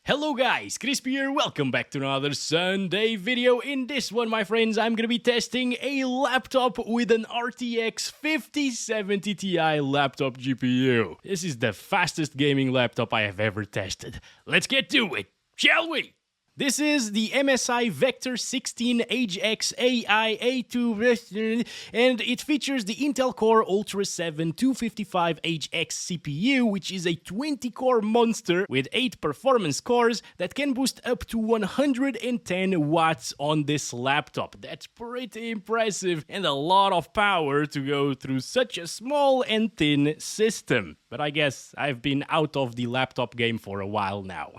Hello guys, Crispy here, welcome back to another Sunday video. In this one, my friends, I'm gonna be testing a laptop with an RTX 5070 Ti laptop GPU. This is the fastest gaming laptop I have ever tested. Let's get to it, shall we? This is the MSI Vector 16 HX AI A2XW, and it features the Intel Core Ultra 7 255HX CPU, which is a 20-core monster with 8 performance cores that can boost up to 110 watts on this laptop. That's pretty impressive and a lot of power to go through such a small and thin system. But I guess I've been out of the laptop game for a while now.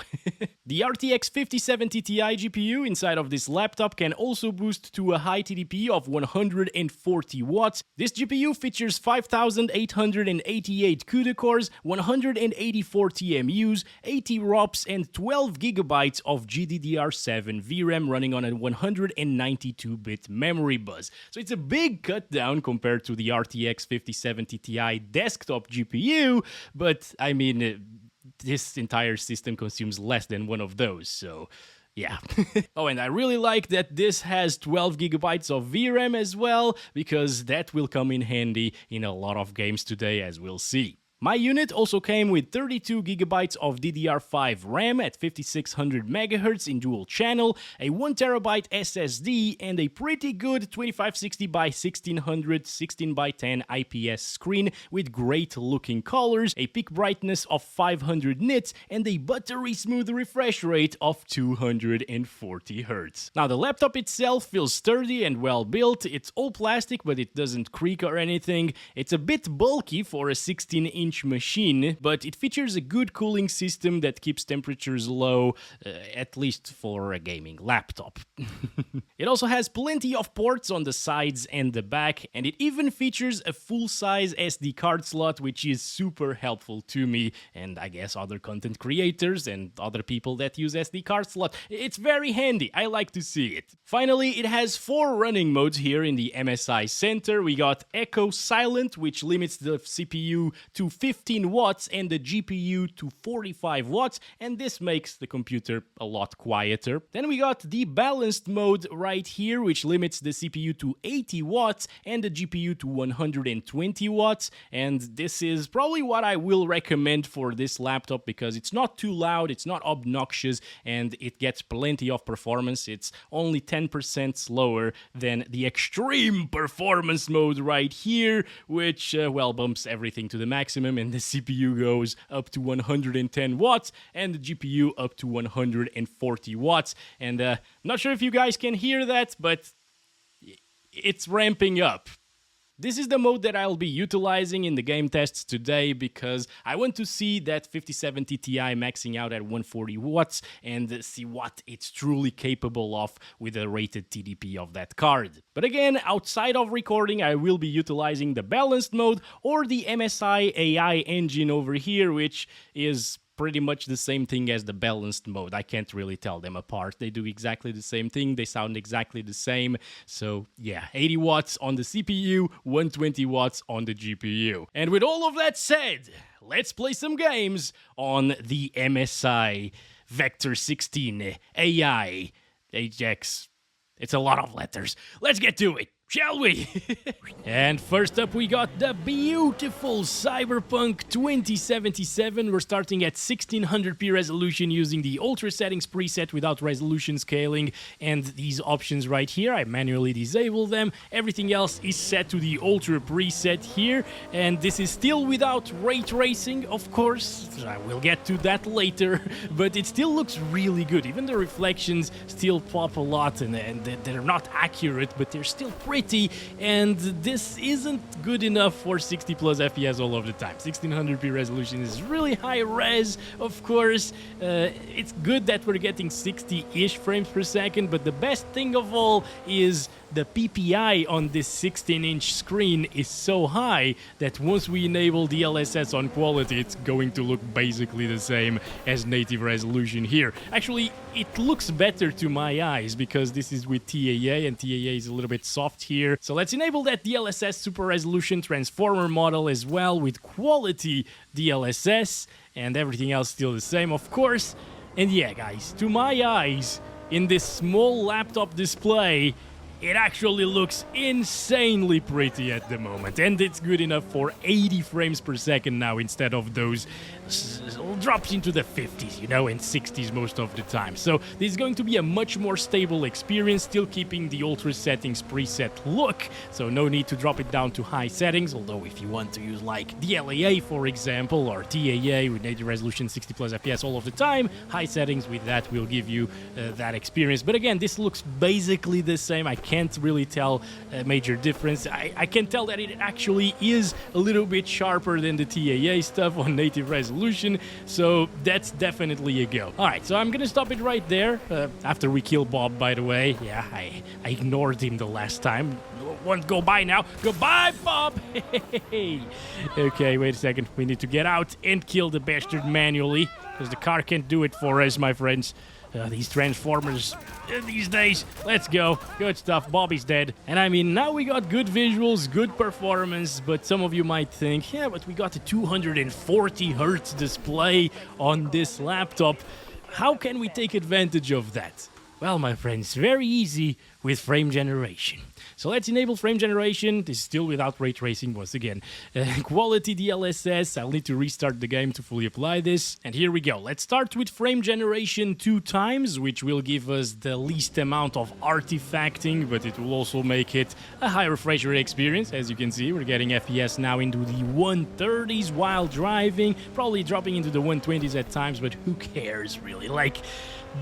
The RTX 5070 Ti GPU inside of this laptop can also boost to a high TDP of 140 watts. This GPU features 5888 CUDA cores, 184 TMUs, 80 ROPs, and 12 GB of GDDR7 VRAM running on a 192-bit memory bus. So it's a big cut down compared to the RTX 5070 Ti desktop GPU, but I mean, this entire system consumes less than one of those, so yeah. Oh, and I really like that this has 12 GB of VRAM as well, because that will come in handy in a lot of games today, as we'll see. My unit also came with 32 GB of DDR5 RAM at 5600 MHz in dual channel, a 1TB SSD, and a pretty good 2560 by 1600 16x10 IPS screen with great looking colors, a peak brightness of 500 nits, and a buttery smooth refresh rate of 240 Hz. Now, the laptop itself feels sturdy and well built. It's all plastic, but it doesn't creak or anything. It's a bit bulky for a 16-inch machine, but it features a good cooling system that keeps temperatures low, at least for a gaming laptop. It also has plenty of ports on the sides and the back, and it even features a full-size SD card slot, which is super helpful to me, and I guess other content creators and other people that use SD card slot. It's very handy, I like to see it. Finally, it has 4 running modes here in the MSI Center. We got Echo Silent, which limits the CPU to 15 watts and the GPU to 45 watts, and this makes the computer a lot quieter. Then we got the balanced mode right here, which limits the CPU to 80 watts and the GPU to 120 watts, and this is probably what I will recommend for this laptop because it's not too loud, it's not obnoxious, and it gets plenty of performance. It's only 10% slower than the extreme performance mode right here, which, well, bumps everything to the maximum, and the CPU goes up to 110 watts and the GPU up to 140 watts. And not sure if you guys can hear that, but it's ramping up. This is the mode that I'll be utilizing in the game tests today because I want to see that 5070 Ti maxing out at 140 watts and see what it's truly capable of with a rated TDP of that card. But again, outside of recording, I will be utilizing the balanced mode or the MSI AI engine over here, which is pretty much the same thing as the balanced mode. I can't really tell them apart. They do exactly the same thing. They sound exactly the same. So yeah, 80 watts on the CPU, 120 watts on the GPU. And with all of that said, let's play some games on the MSI Vector 16 AI HX. It's a lot of letters. Let's get to it, shall we? And first up we got the beautiful Cyberpunk 2077. We're starting at 1600p resolution using the Ultra settings preset without resolution scaling, and these options right here, I manually disable them. Everything else is set to the Ultra preset here, and this is still without ray tracing, of course. I will get to that later, but it still looks really good. Even the reflections still pop a lot, and they're not accurate, but they're still pretty, and this isn't good enough for 60 plus FPS all of the time. 1600p resolution is really high res, of course. It's good that we're getting 60-ish frames per second, but the best thing of all is the PPI on this 16-inch screen is so high that once we enable DLSS on quality, it's going to look basically the same as native resolution here. Actually, it looks better to my eyes because this is with TAA, and TAA is a little bit soft here. So let's enable that DLSS Super Resolution Transformer model as well with quality DLSS, and everything else still the same, of course. And yeah, guys, to my eyes, in this small laptop display, it actually looks insanely pretty at the moment, and it's good enough for 80 frames per second now instead of those drops into the 50s, you know, and 60s most of the time. So this is going to be a much more stable experience, still keeping the ultra settings preset look, so no need to drop it down to high settings, although if you want to use like DLAA, for example, or TAA with native resolution 60 plus FPS all of the time, high settings with that will give you that experience. But again, this looks basically the same. I can't really tell a major difference. I can tell that it actually is a little bit sharper than the TAA stuff on native resolution, so that's definitely a go. Alright, so I'm gonna stop it right there, after we kill Bob, by the way. Yeah, I ignored him the last time. Won't go by now. Goodbye, Bob! Okay, wait a second. We need to get out and kill the bastard manually, because the car can't do it for us, my friends. These Transformers these days. Let's go. Good stuff. Bobby's dead. And I mean, now we got good visuals, good performance, but some of you might think, yeah, but we got a 240 hertz display on this laptop. How can we take advantage of that? Well, my friends, very easy with frame generation. So let's enable frame generation. This is still without ray tracing once again. Quality DLSS. I'll need to restart the game to fully apply this. And here we go. Let's start with frame generation 2 times, which will give us the least amount of artifacting, but it will also make it a high refresh rate experience. As you can see, we're getting FPS now into the 130s while driving, probably dropping into the 120s at times, but who cares really? Like,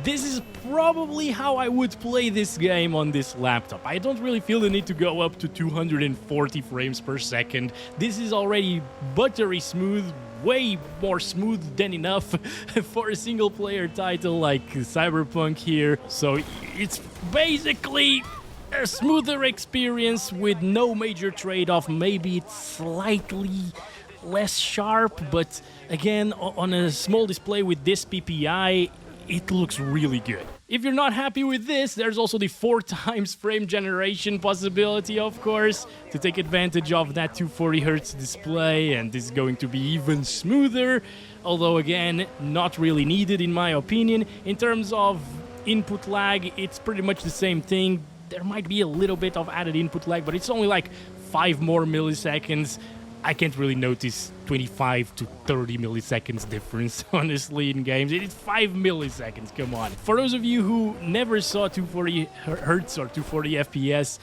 this is probably how I would play this game on this laptop. I don't really feel the need to go up to 240 frames per second. This is already buttery smooth, way more smooth than enough for a single player title like Cyberpunk here. So it's basically a smoother experience with no major trade-off. Maybe it's slightly less sharp, but again, on a small display with this PPI, it looks really good. If you're not happy with this, there's also the 4 times frame generation possibility, of course, to take advantage of that 240 Hz display, and this is going to be even smoother, although again, not really needed in my opinion. In terms of input lag, it's pretty much the same thing. There might be a little bit of added input lag, but it's only like 5 more milliseconds. I can't really notice 25 to 30 milliseconds difference, honestly, in games. It's 5 milliseconds, come on. For those of you who never saw 240 Hz or 240 FPS,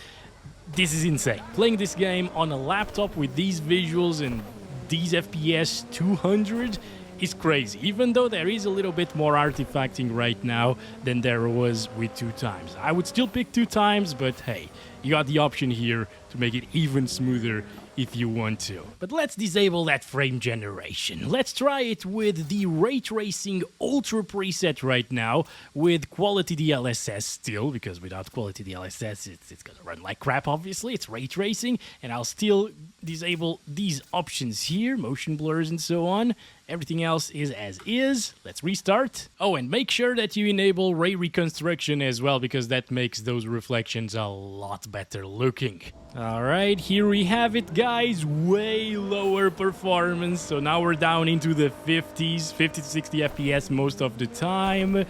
this is insane. Playing this game on a laptop with these visuals and these FPS 200 is crazy, even though there is a little bit more artifacting right now than there was with 2 times. I would still pick 2 times, but hey, you got the option here to make it even smoother if you want to. But let's disable that frame generation. Let's try it with the ray tracing ultra preset right now with quality DLSS still, because without quality DLSS it's gonna run like crap, obviously. It's ray tracing, and I'll still disable these options here, motion blurs and so on. Everything else is as is. Let's restart. Oh, and make sure that you enable ray reconstruction as well, because that makes those reflections a lot better looking. Alright, here we have it, guys. Way lower performance. So now we're down into the 50s, 50 to 60 FPS most of the time.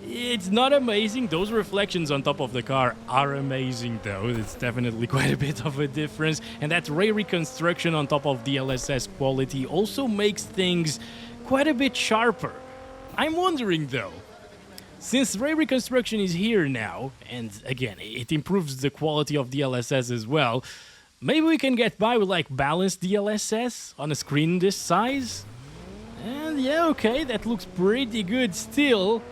It's not amazing. Those reflections on top of the car are amazing, though. It's definitely quite a bit of a difference. And that ray reconstruction on top of DLSS quality also makes things quite a bit sharper. I'm wondering, though, since ray reconstruction is here now, and again, it improves the quality of DLSS as well, maybe we can get by with like balanced DLSS on a screen this size? And yeah, okay, that looks pretty good still.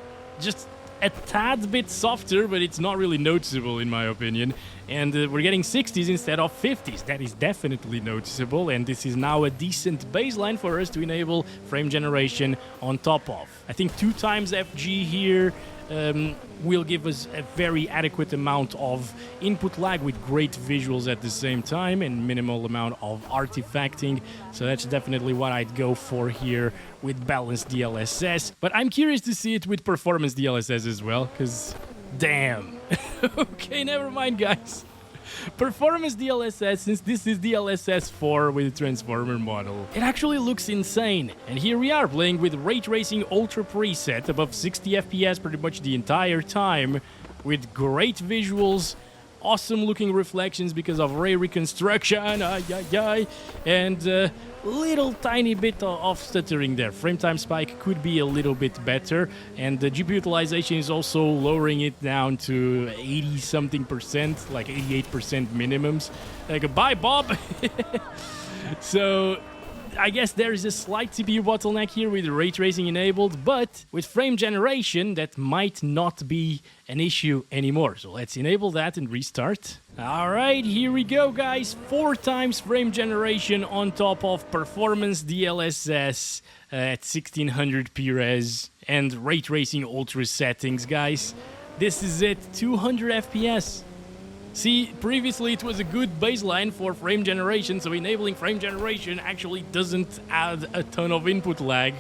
Just a tad bit softer, but it's not really noticeable in my opinion. And we're getting 60s instead of 50s. That is definitely noticeable, and this is now a decent baseline for us to enable frame generation on top of. I think 2 times FG here will give us a very adequate amount of input lag with great visuals at the same time and minimal amount of artifacting. So that's definitely what I'd go for here with balanced DLSS. But I'm curious to see it with performance DLSS as well, because damn. Okay, never mind, guys. Performance DLSS, since this is DLSS 4 with a transformer model, it actually looks insane. And here we are playing with Ray Tracing Ultra preset above 60 FPS pretty much the entire time, with great visuals, awesome looking reflections because of ray reconstruction, and little tiny bit of stuttering there. Frame time spike could be a little bit better, and the GPU utilization is also lowering it down to 80 something percent, like 88% minimums. Goodbye, Bob. So I guess there is a slight CPU bottleneck here with ray tracing enabled, but with frame generation that might not be an issue anymore. So let's enable that and restart. Alright, here we go, guys. 4 times frame generation on top of performance DLSS at 1600p res and ray tracing ultra settings, guys. This is it, 200 FPS. See, previously it was a good baseline for frame generation, so enabling frame generation actually doesn't add a ton of input lag,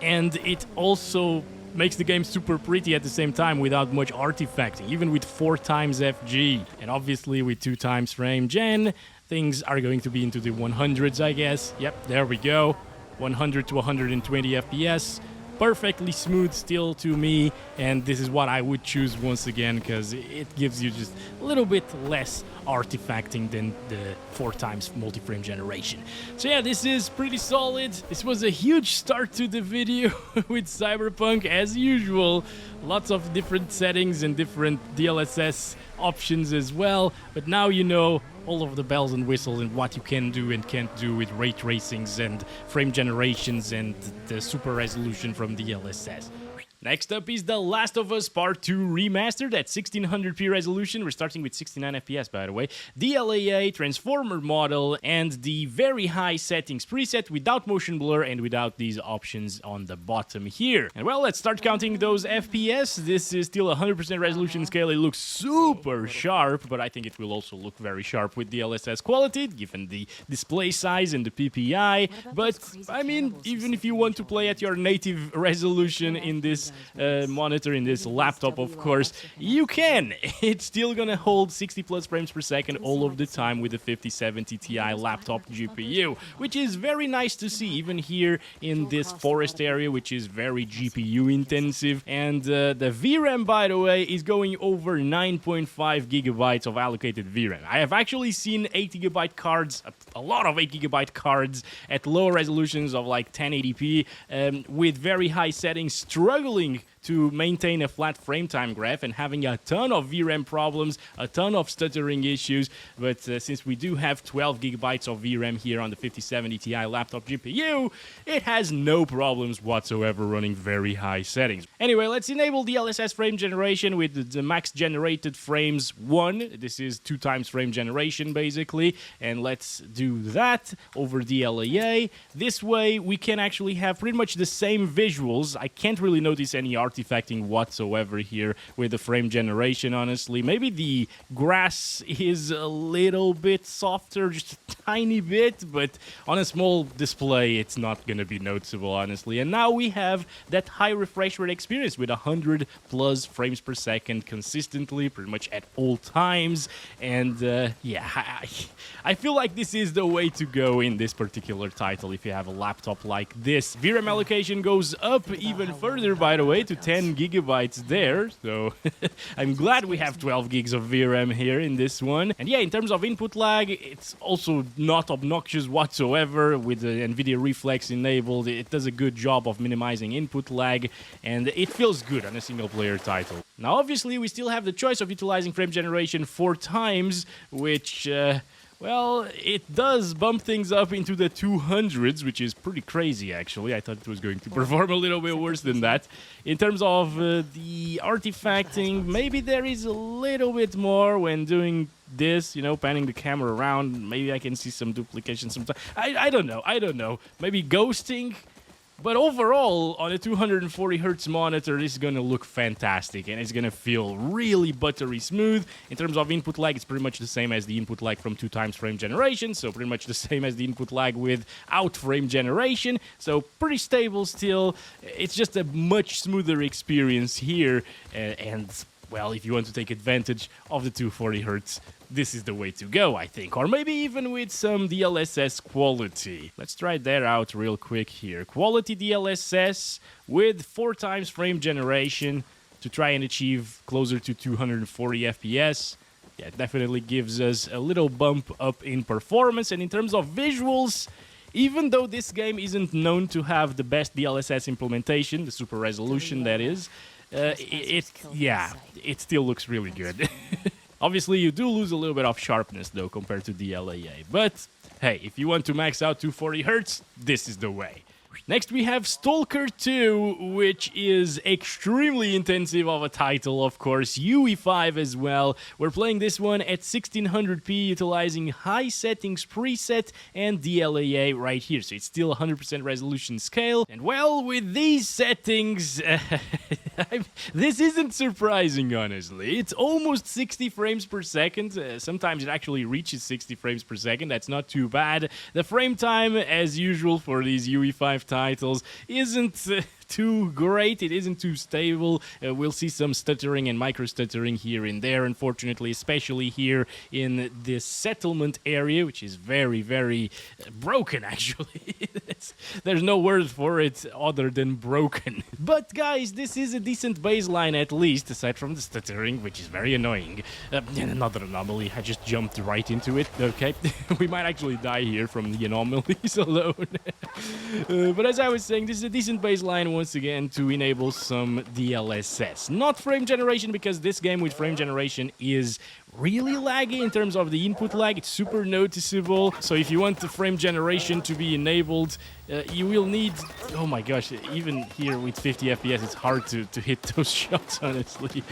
and it also makes the game super pretty at the same time without much artifacting, even with 4 times FG. And obviously with 2 times frame gen, things are going to be into the 100s, I guess. Yep, there we go. 100 to 120 FPS. Perfectly smooth still to me, and this is what I would choose once again because it gives you just a little bit less artifacting than the 4 times multi-frame generation. So yeah, this is pretty solid. This was a huge start to the video with Cyberpunk as usual. Lots of different settings and different DLSS options as well, but now you know all of the bells and whistles and what you can do and can't do with ray tracings and frame generations and the super resolution from DLSS. Next up is The Last of Us Part 2 Remastered at 1600p resolution. We're starting with 69 FPS, by the way. DLAA, transformer model, and the very high settings preset without motion blur and without these options on the bottom here. And well, let's start counting those FPS. This is still 100% resolution scale. It looks super sharp, but I think it will also look very sharp with DLSS quality, given the display size and the PPI. But, I mean, even if you want to play at your native resolution in this monitor, in this laptop, of course, you can. It's still gonna hold 60 plus frames per second all of the time with a 5070 Ti laptop GPU, which is very nice to see, even here in this forest area, which is very GPU intensive. And the VRAM, by the way, is going over 9.5 gigabytes of allocated VRAM. I have actually seen 8 gigabyte cards, a lot of 8 gigabyte cards at lower resolutions of like 1080p with very high settings struggling to maintain a flat frame time graph and having a ton of VRAM problems, a ton of stuttering issues. But since we do have 12 gigabytes of VRAM here on the 5070 Ti laptop GPU, it has no problems whatsoever running very high settings. Anyway, let's enable DLSS frame generation with the max generated frames 1. This is 2 times frame generation basically, and let's do that over DLAA. This way we can actually have pretty much the same visuals. I can't really notice any artifacting whatsoever here with the frame generation, honestly. Maybe the grass is a little bit softer, just a tiny bit, but on a small display it's not going to be noticeable, honestly. And now we have that high refresh rate experience with 100 plus frames per second consistently, pretty much at all times. And yeah, I feel like this is the way to go in this particular title if you have a laptop like this. VRAM allocation goes up even further, by the way, to 10 gigabytes there, so I'm glad we have 12 gigs of VRAM here in this one. And yeah, in terms of input lag, it's also not obnoxious whatsoever with the NVIDIA Reflex enabled. It does a good job of minimizing input lag, and it feels good on a single player title. Now obviously we still have the choice of utilizing frame generation 4 times, which well, it does bump things up into the 200s, which is pretty crazy, actually. I thought it was going to perform a little bit worse than that. In terms of the artifacting, maybe there is a little bit more when doing this, you know, panning the camera around. Maybe I can see some duplication sometimes. I don't know. Maybe ghosting. But overall, on a 240Hz monitor, this is going to look fantastic, and it's going to feel really buttery smooth. In terms of input lag, it's pretty much the same as the input lag from 2 times frame generation, so pretty much the same as the input lag without frame generation, so pretty stable still. It's just a much smoother experience here, and well, if you want to take advantage of the 240Hz, this is the way to go, I think. Or maybe even with some DLSS quality. Let's try that out real quick here. Quality DLSS with 4 times frame generation to try and achieve closer to 240 FPS. Yeah, it definitely gives us a little bump up in performance. And in terms of visuals, even though this game isn't known to have the best DLSS implementation, the super resolution that is, it still looks really good. Obviously, you do lose a little bit of sharpness, though, compared to DLAA. But, hey, if you want to max out 240Hz, this is the way. Next, we have S.T.A.L.K.E.R 2, which is extremely intensive of a title, of course, UE5 as well. We're playing this one at 1600p, utilizing high settings preset and DLAA right here, so it's still 100% resolution scale. And well, with these settings, this isn't surprising, honestly. It's almost 60 frames per second. Sometimes it actually reaches 60 frames per second. That's not too bad. The frame time, as usual for these UE5 titles, isn't too great. It isn't too stable. We'll see some stuttering and micro stuttering here and there, unfortunately, especially here in this settlement area, which is very, very broken, actually. There's no word for it other than broken. But guys, this is a decent baseline, at least, aside from the stuttering, which is very annoying. Another anomaly. I just jumped right into it. Okay, we might actually die here from the anomalies alone. But as I was saying, this is a decent baseline once again to enable some DLSS. Not frame generation, because this game with frame generation is really laggy in terms of the input lag. It's super noticeable. So if you want the frame generation to be enabled, you will need... Oh my gosh, even here with 50 FPS, it's hard to hit those shots, honestly.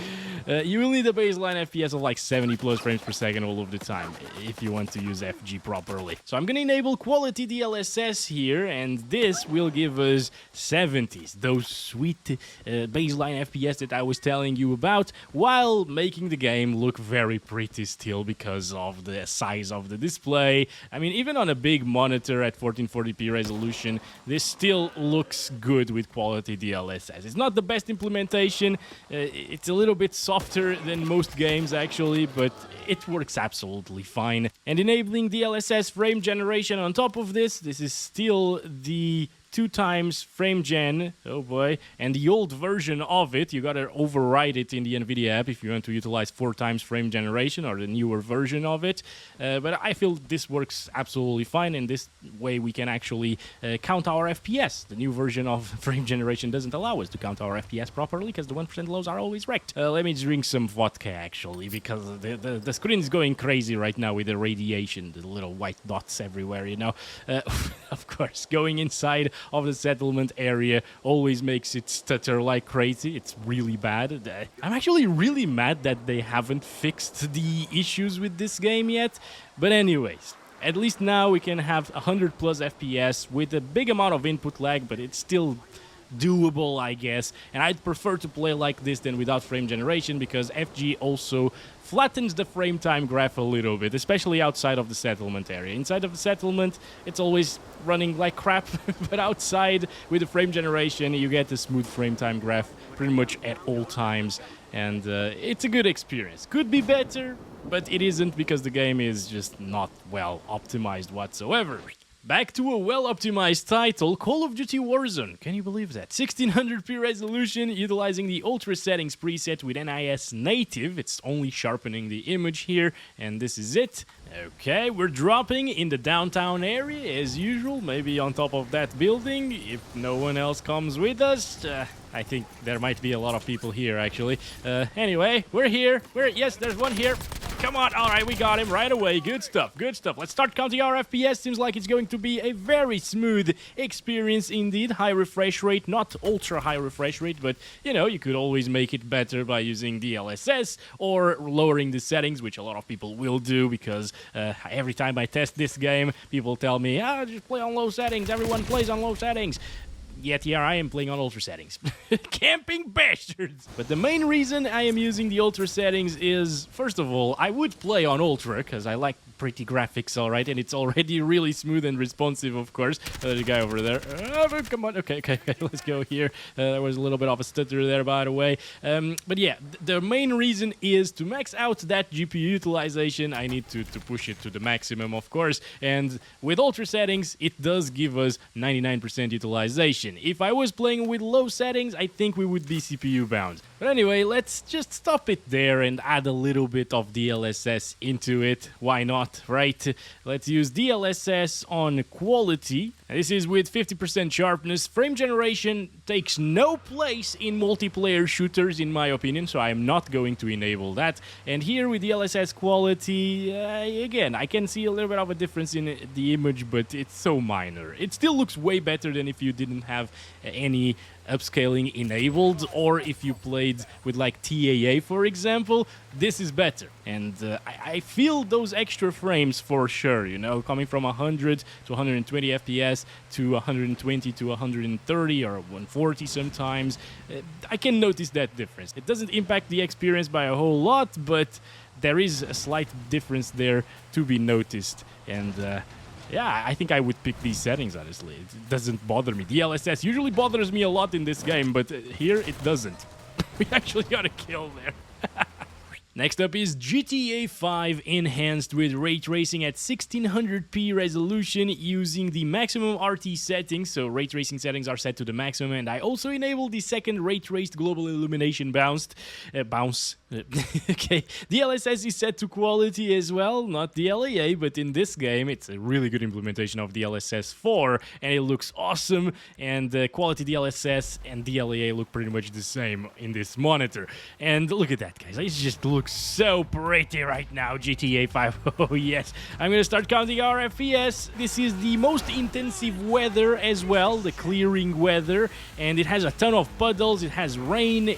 You will need a baseline FPS of like 70 plus frames per second all of the time if you want to use FG properly. So I'm going to enable quality DLSS here, and this will give us 70s, those sweet baseline FPS that I was telling you about, while making the game look very pretty still because of the size of the display. I mean, even on a big monitor at 1440p resolution, this still looks good with quality DLSS. It's not the best implementation. It's a little bit softer than most games, actually, but it works absolutely fine. And enabling DLSS frame generation on top of this is still the 2 times frame gen, oh boy, and the old version of it, you gotta override it in the NVIDIA app if you want to utilize 4 times frame generation, or the newer version of it. But I feel this works absolutely fine, and this way we can actually count our FPS. The new version of frame generation doesn't allow us to count our FPS properly, because the 1% lows are always wrecked. Let me drink some vodka, actually, because the screen is going crazy right now with the radiation, the little white dots everywhere, you know. Of course, going inside of the settlement area always makes it stutter like crazy. It's really bad. I'm actually really mad that they haven't fixed the issues with this game yet. But anyways, at least now we can have 100 plus FPS with a big amount of input lag, but it's still doable, I guess. And I'd prefer to play like this than without frame generation, because FG also flattens the frame time graph a little bit, especially outside of the settlement area. Inside of the settlement, it's always running like crap, but outside with the frame generation, you get a smooth frame time graph pretty much at all times, and it's a good experience. Could be better, but it isn't, because the game is just not well optimized whatsoever. Back to a well-optimized title, Call of Duty Warzone. Can you believe that? 1600p resolution, utilizing the Ultra Settings preset with NIS Native. It's only sharpening the image here, and this is it. Okay, we're dropping in the downtown area, as usual, maybe on top of that building, if no one else comes with us. I think there might be a lot of people here, actually. Anyway, we're here. Yes, there's one here. Come on, all right, we got him right away. Good stuff, good stuff. Let's start counting our FPS. Seems like it's going to be a very smooth experience indeed. High refresh rate, not ultra high refresh rate, but, you know, you could always make it better by using DLSS or lowering the settings, which a lot of people will do, because every time I test this game, people tell me, just play on low settings. Everyone plays on low settings. Yet here I am playing on ultra settings. Camping bastards! But the main reason I am using the ultra settings is, first of all, I would play on ultra, because I like pretty graphics, alright, and it's already really smooth and responsive, of course. There's a guy over there. Oh, come on, okay, let's go here. There was a little bit of a stutter there, by the way. But yeah, the main reason is to max out that GPU utilization. I need to push it to the maximum, of course, and with ultra settings, it does give us 99% utilization. If I was playing with low settings, I think we would be CPU bound. But anyway, let's just stop it there and add a little bit of DLSS into it. Why not, right? Let's use DLSS on quality. This is with 50% sharpness. Frame generation takes no place in multiplayer shooters, in my opinion, so I am not going to enable that. And here with DLSS quality, again, I can see a little bit of a difference in the image, but it's so minor. It still looks way better than if you didn't have any upscaling enabled, or if you played with like TAA, for example. This is better, and I feel those extra frames for sure, you know, coming from 100 to 120 FPS to 120 to 130 or 140 sometimes. I can notice that difference. It doesn't impact the experience by a whole lot, but there is a slight difference there to be noticed, and yeah, I think I would pick these settings, honestly. It doesn't bother me. DLSS usually bothers me a lot in this game, but here it doesn't. We actually got a kill there. Next up is GTA 5 enhanced with ray tracing at 1600p resolution using the maximum RT settings, so ray tracing settings are set to the maximum, and I also enabled the second ray traced global illumination bounce. Okay, DLSS is set to quality as well, not DLAA, but in this game it's a really good implementation of DLSS 4, and it looks awesome, and quality DLSS and DLAA look pretty much the same in this monitor. And look at that, guys, it just looks so pretty right now, GTA 5. Oh yes, I'm gonna start counting our FPS. This is the most intensive weather as well, the clearing weather, and it has a ton of puddles, it has rain,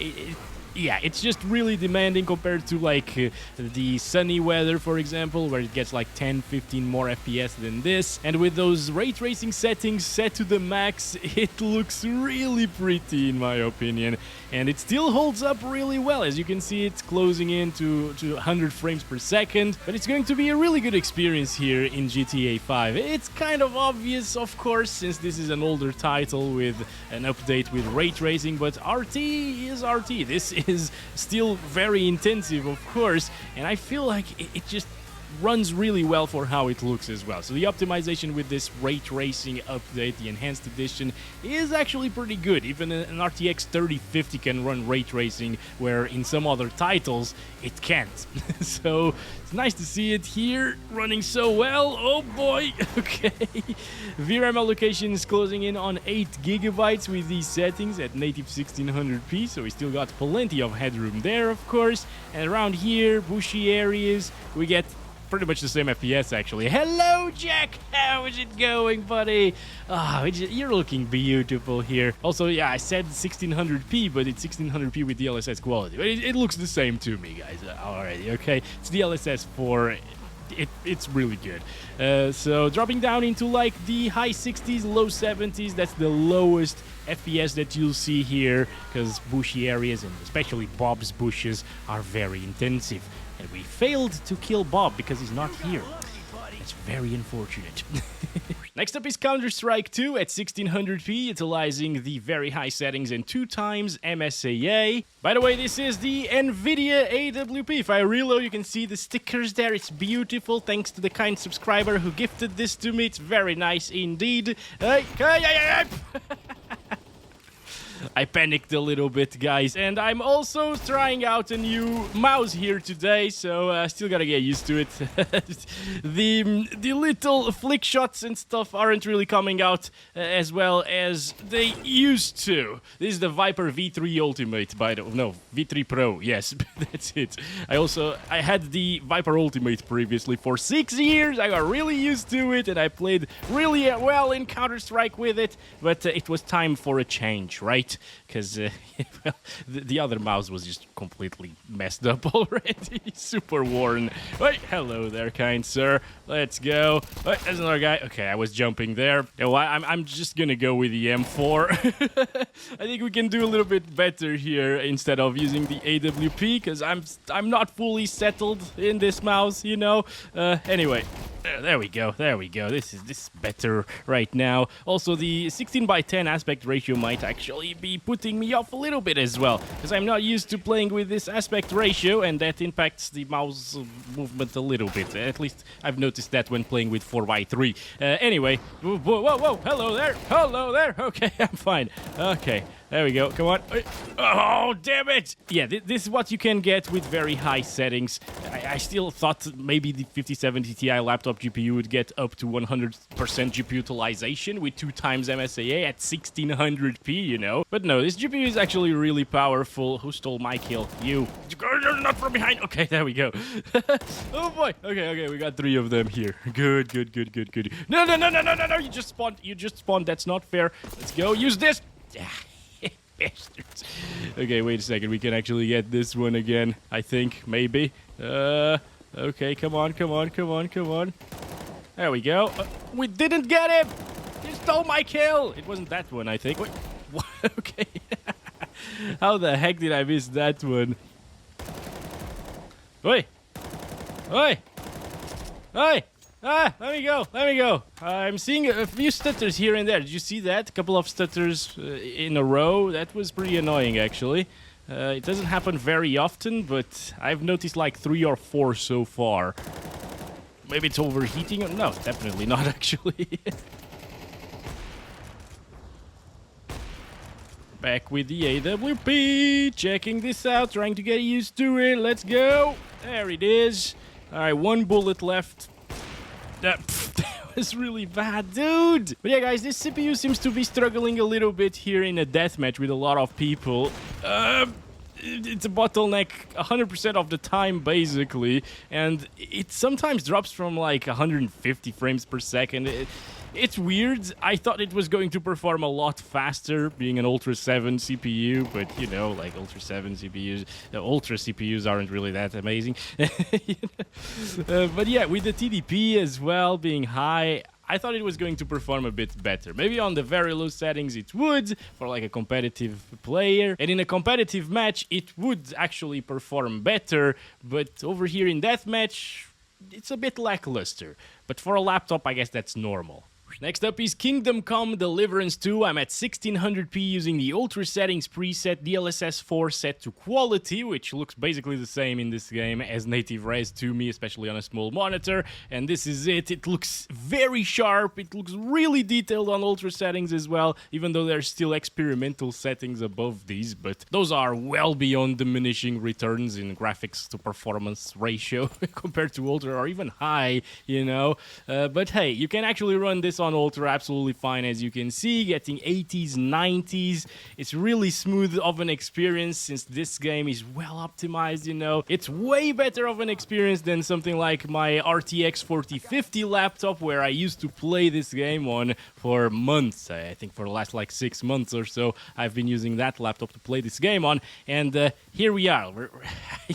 yeah, it's just really demanding compared to like the sunny weather, for example, where it gets like 10-15 more FPS than this. And with those ray tracing settings set to the max, it looks really pretty in my opinion. And it still holds up really well. As you can see, it's closing in to 100 frames per second. But it's going to be a really good experience here in GTA 5. It's kind of obvious, of course, since this is an older title with an update with ray tracing, but RT is RT. This is still very intensive, of course, and I feel like it just runs really well for how it looks as well. So the optimization with this ray tracing update, the enhanced edition, is actually pretty good. Even an RTX 3050 can run ray tracing, where in some other titles it can't. So it's nice to see it here running so well. Oh boy. Okay, VRAM allocation is closing in on 8 GB with these settings at native 1600p, so we still got plenty of headroom there, of course. And around here, bushy areas, we get pretty much the same FPS, actually. Hello, Jack! How is it going, buddy? Ah, you're looking beautiful here. Also, yeah, I said 1600p, but it's 1600p with DLSS quality. But it looks the same to me, guys, already, okay? It's DLSS 4. It's really good. So dropping down into like the high 60s, low 70s, that's the lowest FPS that you'll see here, because bushy areas, and especially Bob's bushes, are very intensive. And we failed to kill Bob because he's not here. It's very unfortunate. Next up is Counter-Strike 2 at 1600p, utilizing the very high settings and 2x MSAA. By the way, this is the nvidia AWP. If I reload, you can see the stickers there. It's beautiful. Thanks to the kind subscriber who gifted this to me. It's very nice indeed. I panicked a little bit, guys, and I'm also trying out a new mouse here today, so I still gotta get used to it. The little flick shots and stuff aren't really coming out as well as they used to. This is the Viper V3 Ultimate, V3 Pro, yes, that's it. I had the Viper Ultimate previously for 6 years. I got really used to it, and I played really well in Counter-Strike with it, but it was time for a change, right? because well, the other mouse was just completely messed up already. Super worn. Wait, hello there, kind sir. Let's go. Wait, there's another guy. Okay, I was jumping there. No, I'm just gonna go with the M4. I think we can do a little bit better here instead of using the AWP, because I'm not fully settled in this mouse, you know. Anyway. There we go. There we go. This is better right now. Also, the 16:10 aspect ratio might actually be putting me off a little bit as well, because I'm not used to playing with this aspect ratio, and that impacts the mouse movement a little bit. At least I've noticed that when playing with 4x3. Anyway, whoa, whoa, whoa, hello there, hello there. Okay, I'm fine. Okay. There we go. Come on. Oh, damn it. Yeah, this is what you can get with very high settings. I still thought maybe the 5070 Ti laptop GPU would get up to 100% GPU utilization with 2 times MSIA at 1600p, you know. But no, this GPU is actually really powerful. Who stole my kill? You. Not from behind. Okay, there we go. Oh, boy. Okay, we got 3 of them here. Good. No. You just spawned. That's not fair. Let's go. Use this. Bastards. Okay, wait a second. We can actually get this one again, I think. Maybe. Okay, come on. There we go. We didn't get him! You stole my kill! It wasn't that one, I think. Wait, what? Okay. How the heck did I miss that one? Oi! Let me go. I'm seeing a few stutters here and there. Did you see that? A couple of stutters in a row. That was pretty annoying, actually. It doesn't happen very often, but I've noticed like 3 or 4 so far. Maybe it's overheating? No, definitely not, actually. Back with the AWP. Checking this out, trying to get used to it. Let's go. There it is. All right, 1 bullet left. That was really bad, dude. But yeah, guys, this CPU seems to be struggling a little bit here in a deathmatch with a lot of people. It's a bottleneck 100% of the time, basically. And it sometimes drops from like 150 frames per second. It's weird. I thought it was going to perform a lot faster, being an Ultra 7 CPU, but you know, like Ultra 7 CPUs, the Ultra CPUs aren't really that amazing. But yeah, with the TDP as well being high, I thought it was going to perform a bit better. Maybe on the very low settings it would, for like a competitive player. And in a competitive match, it would actually perform better. But over here in deathmatch, it's a bit lackluster. But for a laptop, I guess that's normal. Next up is Kingdom Come Deliverance 2. I'm at 1600p using the Ultra Settings preset, DLSS 4 set to quality, which looks basically the same in this game as native res to me, especially on a small monitor. And this is it. It looks very sharp. It looks really detailed on Ultra Settings as well, even though there's still experimental settings above these. But those are well beyond diminishing returns in graphics to performance ratio compared to Ultra or even high, you know. But hey, you can actually run this on Ultra absolutely fine, as you can see, getting 80s, 90s. It's really smooth of an experience since this game is well optimized, you know. It's way better of an experience than something like my RTX 4050 laptop, where I used to play this game on for months. I think for the last like 6 months or so, I've been using that laptop to play this game on, and here we are.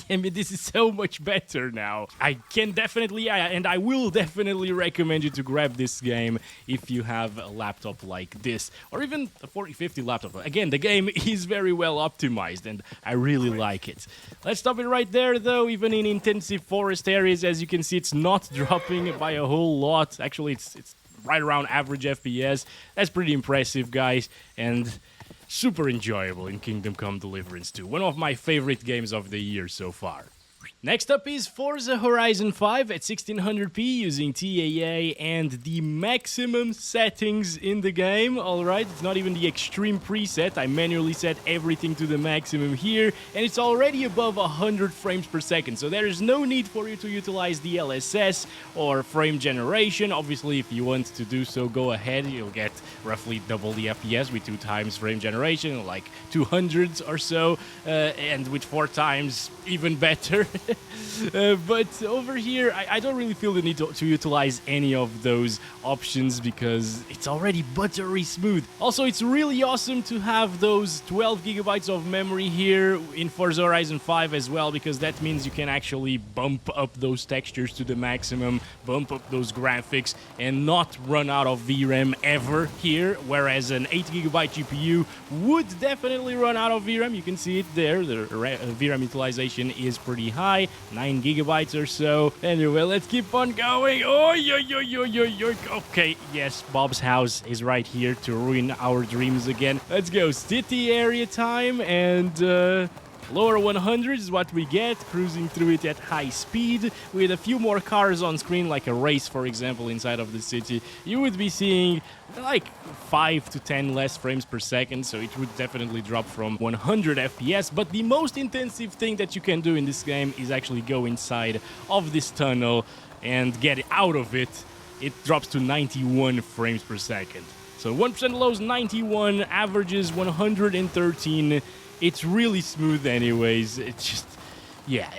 I mean, this is so much better now. I can definitely, and I will definitely recommend you to grab this game if you have a laptop like this, or even a 4050 laptop. Again, the game is very well optimized, and I really like it. Let's stop it right there, though. Even in intensive forest areas, as you can see, it's not dropping by a whole lot. Actually, it's right around average FPS. That's pretty impressive, guys, and super enjoyable in Kingdom Come Deliverance 2. One of my favorite games of the year so far. Next up is Forza Horizon 5 at 1600p using TAA and the maximum settings in the game. Alright, it's not even the extreme preset. I manually set everything to the maximum here, and it's already above 100 frames per second, so there is no need for you to utilize the LSS or frame generation. Obviously, if you want to do so, go ahead. You'll get roughly double the FPS with 2 times frame generation, like 200s or so, and with 4 times, even better. But over here, I don't really feel the need to utilize any of those options because it's already buttery smooth. Also, it's really awesome to have those 12 gigabytes of memory here in Forza Horizon 5 as well, because that means you can actually bump up those textures to the maximum, bump up those graphics, and not run out of VRAM ever here, whereas an 8 gigabyte GPU would definitely run out of VRAM. You can see it there. The VRAM utilization is pretty high, 9 gigabytes or so. Anyway, let's keep on going. Oh, okay, yes, Bob's house is right here to ruin our dreams again. Let's go. City area time, and lower 100 is what we get, cruising through it at high speed with a few more cars on screen, like a race, for example, inside of the city. You would be seeing like 5 to 10 less frames per second, so it would definitely drop from 100 FPS. But the most intensive thing that you can do in this game is actually go inside of this tunnel and get out of it. It drops to 91 frames per second. So 1% lows, 91, averages 113. It's really smooth anyways. It's just, yeah,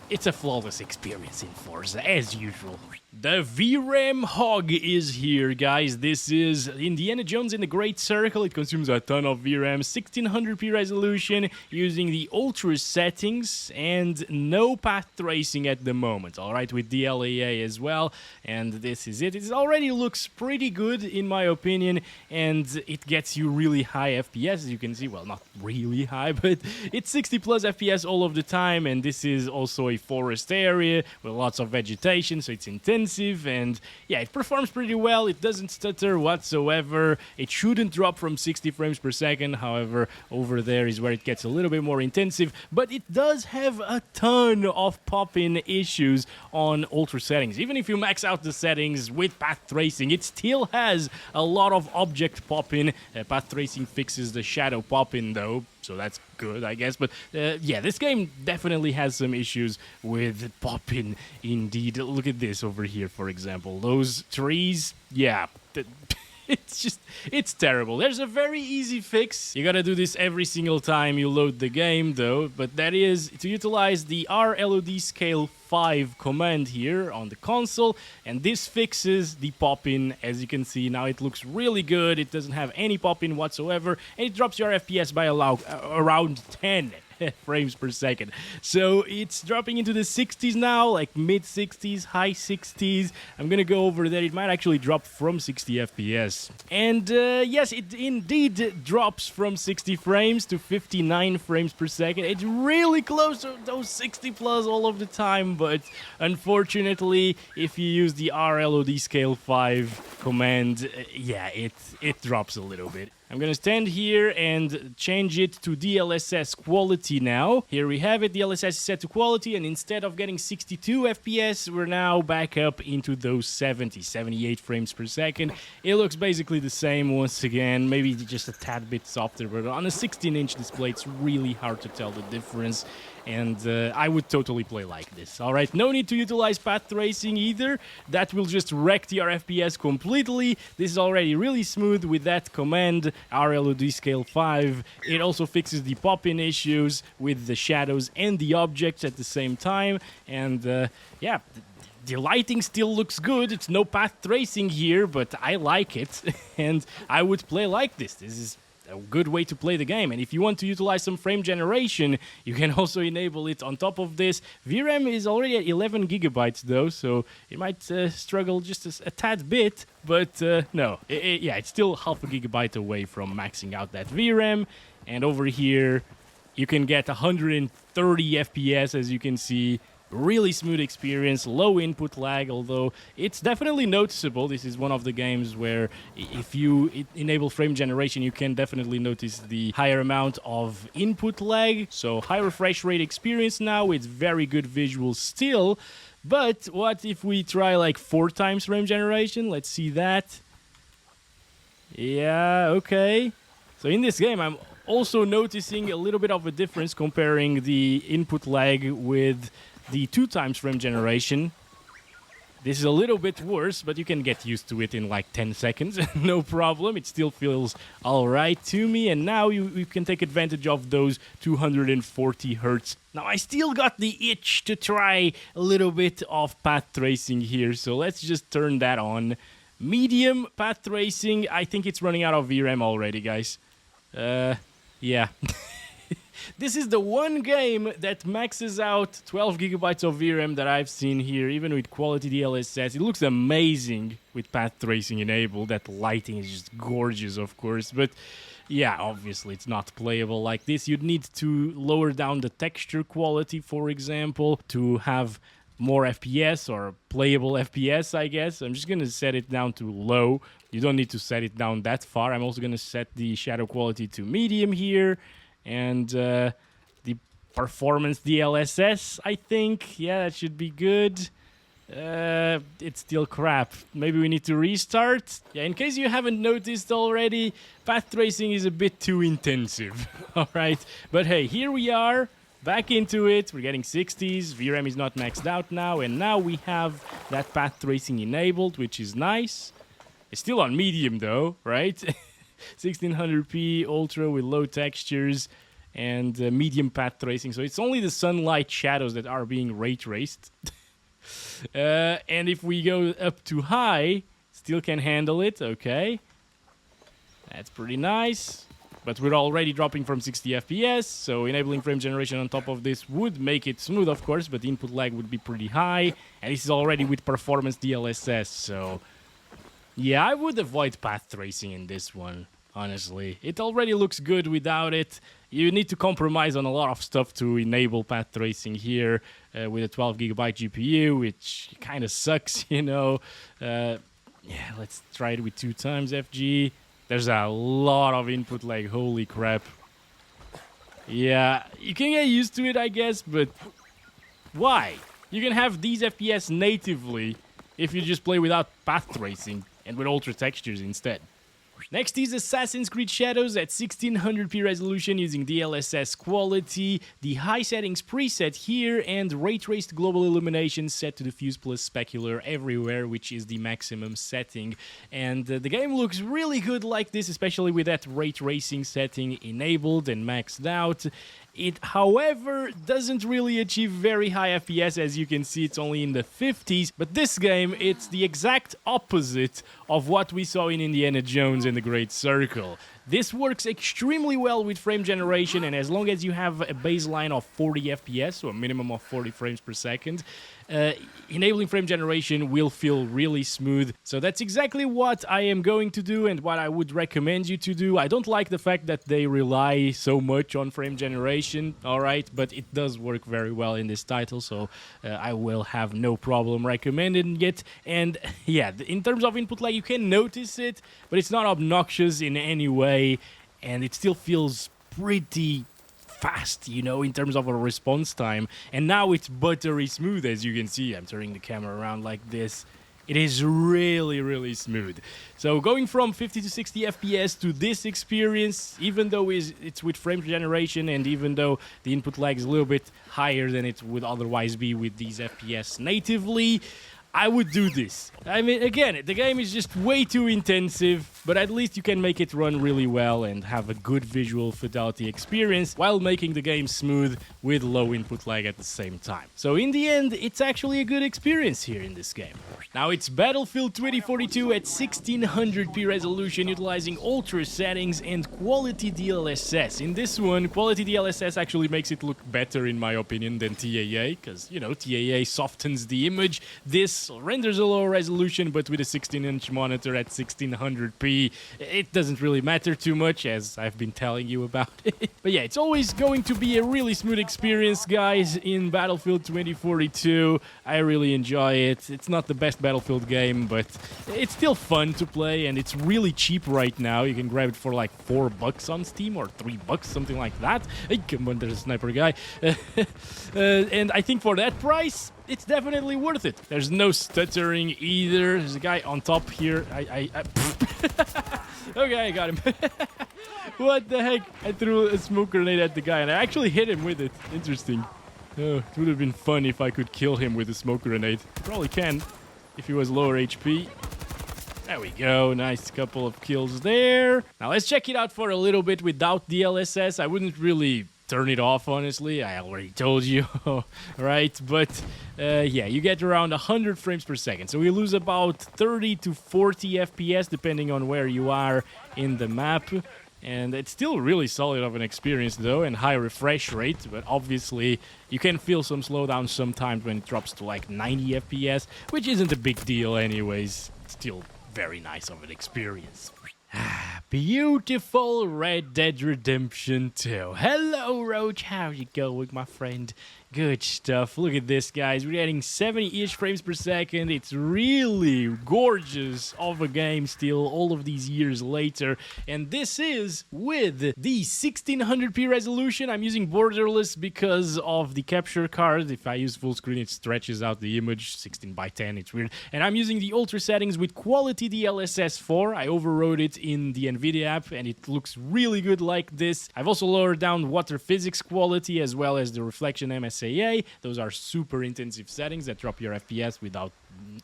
it's a flawless experience in Forza, as usual. The VRAM hog is here, guys. This is Indiana Jones in the Great Circle. It consumes a ton of VRAM, 1600p resolution, using the ultra settings, and no path tracing at the moment, alright, with DLAA as well. And this is it. It already looks pretty good, in my opinion, and it gets you really high FPS, as you can see. Well, not really high, but it's 60 plus FPS all of the time, and this is also a forest area with lots of vegetation, so it's intense. And yeah, it performs pretty well. It doesn't stutter whatsoever. It shouldn't drop from 60 frames per second. However, over there is where it gets a little bit more intensive. But it does have a ton of pop-in issues on ultra settings. Even if you max out the settings with path tracing, it still has a lot of object pop-in. Path tracing fixes the shadow pop-in though, so that's good, I guess. But yeah, this game definitely has some issues with pop-in indeed. Look at this over here, for example. Those trees, yeah, it's terrible. There's a very easy fix. You gotta do this every single time you load the game though, but that is to utilize the RTX command here on the console, and this fixes the pop-in. As you can see now, it looks really good. It doesn't have any pop-in whatsoever, and it drops your FPS by around 10 frames per second. So it's dropping into the 60s now, like mid 60s, high 60s. I'm gonna go over there. It might actually drop from 60 FPS. And yes, it indeed drops from 60 frames to 59 frames per second. It's really close to those 60 plus all of the time, but unfortunately, if you use the RTX command, yeah, it drops a little bit. I'm gonna stand here and change it to DLSS quality now. Here we have it, DLSS is set to quality, and instead of getting 62 FPS, we're now back up into those 78 frames per second. It looks basically the same once again, maybe just a tad bit softer, but on a 16-inch display, it's really hard to tell the difference. And I would totally play like this. Alright, no need to utilize path tracing either. That will just wreck your FPS completely. This is already really smooth with that command, RTX. It also fixes the pop-in issues with the shadows and the objects at the same time. And yeah, the lighting still looks good. It's no path tracing here, but I like it. And I would play like this. This is a good way to play the game. And if you want to utilize some frame generation, you can also enable it on top of this. VRAM is already at 11 gigabytes though, so it might struggle just a tad bit, but no, yeah, it's still half a gigabyte away from maxing out that VRAM. And over here, you can get 130 FPS, as you can see. Really smooth experience, low input lag, although it's definitely noticeable. This is one of the games where if you enable frame generation, you can definitely notice the higher amount of input lag. So high refresh rate experience now, it's very good visuals still. But what if we try like 4 times frame generation? Let's see that. Yeah, okay. So in this game, I'm also noticing a little bit of a difference comparing the input lag with the 2 times frame generation. This is a little bit worse, but you can get used to it in like 10 seconds. No problem. It still feels all right to me. And now you can take advantage of those 240 hertz. Now, I still got the itch to try a little bit of path tracing here. So let's just turn that on. Medium path tracing. I think it's running out of VRAM already, guys. Yeah. This is the one game that maxes out 12 gigabytes of VRAM that I've seen here, even with quality DLSS. It looks amazing with path tracing enabled. That lighting is just gorgeous, of course. But yeah, obviously it's not playable like this. You'd need to lower down the texture quality, for example, to have more FPS or playable FPS, I guess. I'm just going to set it down to low. You don't need to set it down that far. I'm also going to set the shadow quality to medium here. And the performance DLSS, I think, yeah, that should be good. It's still crap. Maybe we need to restart. Yeah, in case you haven't noticed already, path tracing is a bit too intensive. All right, but hey, here we are, back into it. We're getting 60s. VRAM is not maxed out now, and now we have that path tracing enabled, which is nice. It's still on medium though, right? 1600p ultra with low textures and medium path tracing. So it's only the sunlight shadows that are being ray traced. And if we go up to high, still can handle it. Okay, that's pretty nice. But we're already dropping from 60 FPS, so enabling frame generation on top of this would make it smooth, of course, but the input lag would be pretty high. And this is already with performance DLSS, so yeah, I would avoid path tracing in this one, honestly. It already looks good without it. You need to compromise on a lot of stuff to enable path tracing here with a 12 gigabyte GPU, which kind of sucks, you know. Yeah, let's try it with 2 times FG. There's a lot of input lag, holy crap. Yeah, you can get used to it, I guess, but why? You can have these FPS natively if you just play without path tracing and with ultra textures instead. Next is Assassin's Creed Shadows at 1600p resolution using DLSS quality, the high settings preset here, and ray traced global illumination set to diffuse plus specular everywhere, which is the maximum setting. And the game looks really good like this, especially with that ray tracing setting enabled and maxed out. It, however, doesn't really achieve very high FPS. As you can see, it's only in the 50s. But this game, it's the exact opposite of what we saw in Indiana Jones and the Great Circle. This works extremely well with frame generation, and as long as you have a baseline of 40 FPS, so a minimum of 40 frames per second, enabling frame generation will feel really smooth. So that's exactly what I am going to do and what I would recommend you to do. I don't like the fact that they rely so much on frame generation, alright, but it does work very well in this title, so I will have no problem recommending it. And yeah, in terms of input lag, you can notice it, but it's not obnoxious in any way. And it still feels pretty fast, you know, in terms of a response time. And now it's buttery smooth, as you can see. I'm turning the camera around like this. It is really, really smooth. So going from 50 to 60 FPS to this experience, even though it's with frame generation and even though the input lag is a little bit higher than it would otherwise be with these FPS natively, I would do this. I mean, again, the game is just way too intensive, but at least you can make it run really well and have a good visual fidelity experience while making the game smooth with low input lag at the same time. So in the end, it's actually a good experience here in this game. Now it's Battlefield 2042 at 1600p resolution utilizing ultra settings and quality DLSS. In this one, quality DLSS actually makes it look better in my opinion than TAA, because, you know, TAA softens the image. This renders a lower resolution, but with a 16-inch monitor at 1600p, it doesn't really matter too much, as I've been telling you about it. But yeah, it's always going to be a really smooth experience, guys, in Battlefield 2042. I really enjoy it. It's not the best Battlefield game, but it's still fun to play, and it's really cheap right now. You can grab it for like $4 on Steam, or $3, something like that. Hey, come on, there's a sniper guy. And I think for that price, it's definitely worth it. There's no stuttering either. There's a guy on top here. Okay, I got him. What the heck? I threw a smoke grenade at the guy and I actually hit him with it. Interesting. Oh, it would have been fun if I could kill him with a smoke grenade. Probably can. if he was lower HP. There we go, nice couple of kills there. Now let's check it out for a little bit without DLSS. I wouldn't really turn it off, honestly. I already told you, right? But yeah, you get around 100 frames per second. So we lose about 30 to 40 FPS depending on where you are in the map. And it's still really solid of an experience though, and high refresh rate, but obviously you can feel some slowdown sometimes when it drops to like 90 FPS, which isn't a big deal anyways. Still very nice of an experience. Beautiful Red Dead Redemption 2. Hello, Roach. How's it going, my friend? Good stuff. Look at this, guys. We're getting 70-ish frames per second. It's really gorgeous of a game still, all of these years later. And this is with the 1600p resolution. I'm using borderless because of the capture card. If I use full screen, it stretches out the image. 16:10, it's weird. And I'm using the ultra settings with quality DLSS 4. I overrode it in the NVIDIA app, and it looks really good like this. I've also lowered down water physics quality as well as the reflection MSI. Those are super intensive settings that drop your FPS without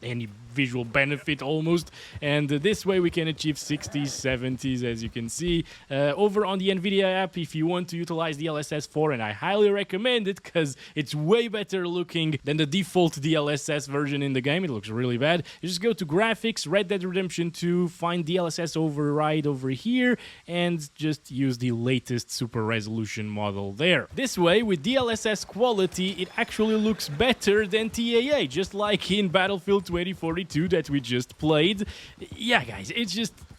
any visual benefit almost, and this way we can achieve 60s, 70s as you can see. Over on the NVIDIA app, if you want to utilize DLSS 4, and I highly recommend it because it's way better looking than the default DLSS version in the game. It looks really bad. You just go to graphics, Red Dead Redemption 2, find DLSS override over here, and just use the latest super resolution model there. This way, with DLSS quality, it actually looks better than TAA, just like in Battlefield 2042 that we just played. Yeah, guys,